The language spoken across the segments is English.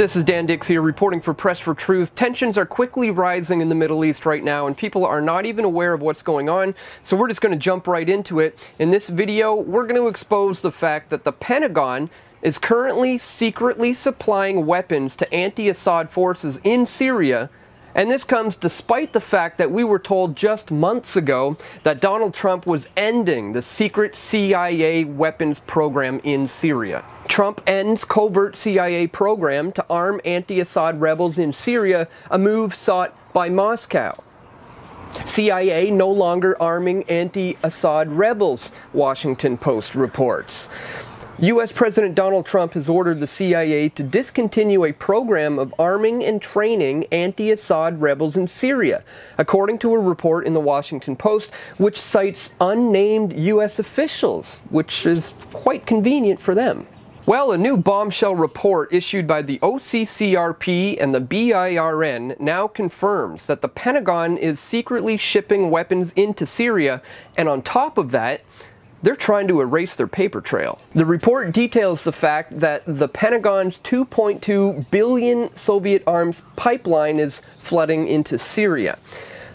This is Dan Dix here reporting for Press for Truth. Tensions are quickly rising in the Middle East right now and people are not even aware of what's going on, so we're just going to jump right into it. In this video, we're going to expose the fact that the Pentagon is currently secretly supplying weapons to anti-Assad forces in Syria, and this comes despite the fact that we were told just months ago that Donald Trump was ending the secret CIA weapons program in Syria. Trump ends covert CIA program to arm anti-Assad rebels in Syria, a move sought by Moscow. CIA no longer arming anti-Assad rebels, Washington Post reports. U.S. President Donald Trump has ordered the CIA to discontinue a program of arming and training anti-Assad rebels in Syria, according to a report in the Washington Post, which cites unnamed U.S. officials, which is quite convenient for them. Well, a new bombshell report issued by the OCCRP and the BIRN now confirms that the Pentagon is secretly shipping weapons into Syria, and on top of that, they're trying to erase their paper trail. The report details the fact that the Pentagon's $2.2 billion Soviet arms pipeline is flooding into Syria.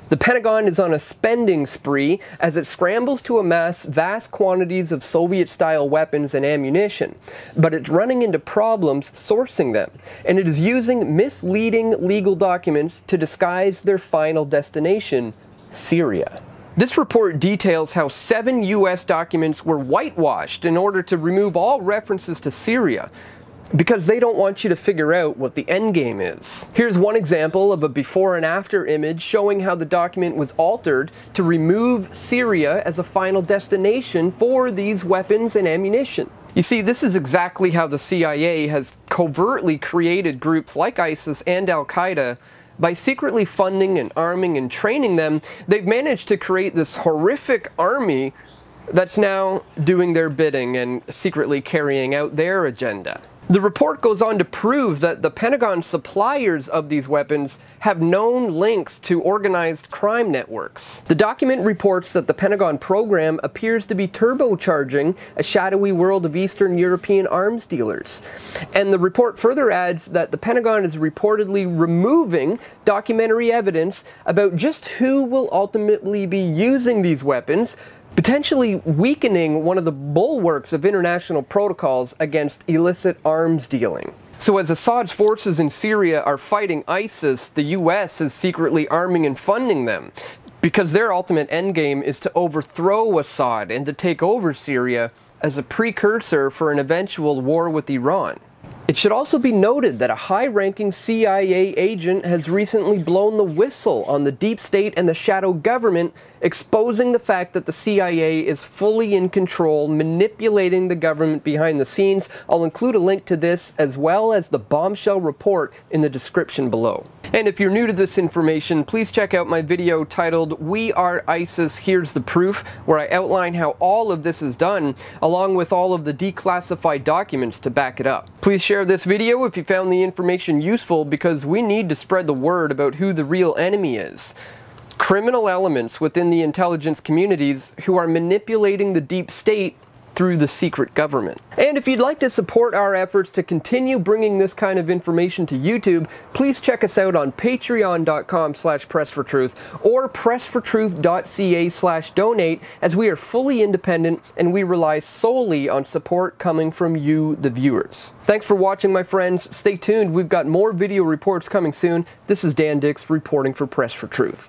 The Pentagon is on a spending spree as it scrambles to amass vast quantities of Soviet-style weapons and ammunition, but it's running into problems sourcing them, and it is using misleading legal documents to disguise their final destination, Syria. This report details how 7 U.S. documents were whitewashed in order to remove all references to Syria, because they don't want you to figure out what the endgame is. Here's one example of a before and after image showing how the document was altered to remove Syria as a final destination for these weapons and ammunition. You see, this is exactly how the CIA has covertly created groups like ISIS and Al-Qaeda. By secretly funding and arming and training them, they've managed to create this horrific army that's now doing their bidding and secretly carrying out their agenda. The report goes on to prove that the Pentagon suppliers of these weapons have known links to organized crime networks. The document reports that the Pentagon program appears to be turbocharging a shadowy world of Eastern European arms dealers. And the report further adds that the Pentagon is reportedly removing documentary evidence about just who will ultimately be using these weapons, potentially weakening one of the bulwarks of international protocols against illicit arms dealing. So as Assad's forces in Syria are fighting ISIS, the US is secretly arming and funding them, because their ultimate endgame is to overthrow Assad and to take over Syria as a precursor for an eventual war with Iran. It should also be noted that a high-ranking CIA agent has recently blown the whistle on the deep state and the shadow government, exposing the fact that the CIA is fully in control, manipulating the government behind the scenes. I'll include a link to this as well as the bombshell report in the description below. And if you're new to this information, please check out my video titled "We Are ISIS, Here's the Proof," where I outline how all of this is done, along with all of the declassified documents to back it up. Please share this video if you found the information useful, because we need to spread the word about who the real enemy is. Criminal elements within the intelligence communities who are manipulating the deep state through the secret government. And if you'd like to support our efforts to continue bringing this kind of information to YouTube, please check us out on patreon.com/pressfortruth or pressfortruth.ca/donate, as we are fully independent and we rely solely on support coming from you, the viewers. Thanks for watching, my friends. Stay tuned, we've got more video reports coming soon. This is Dan Dix reporting for Press for Truth.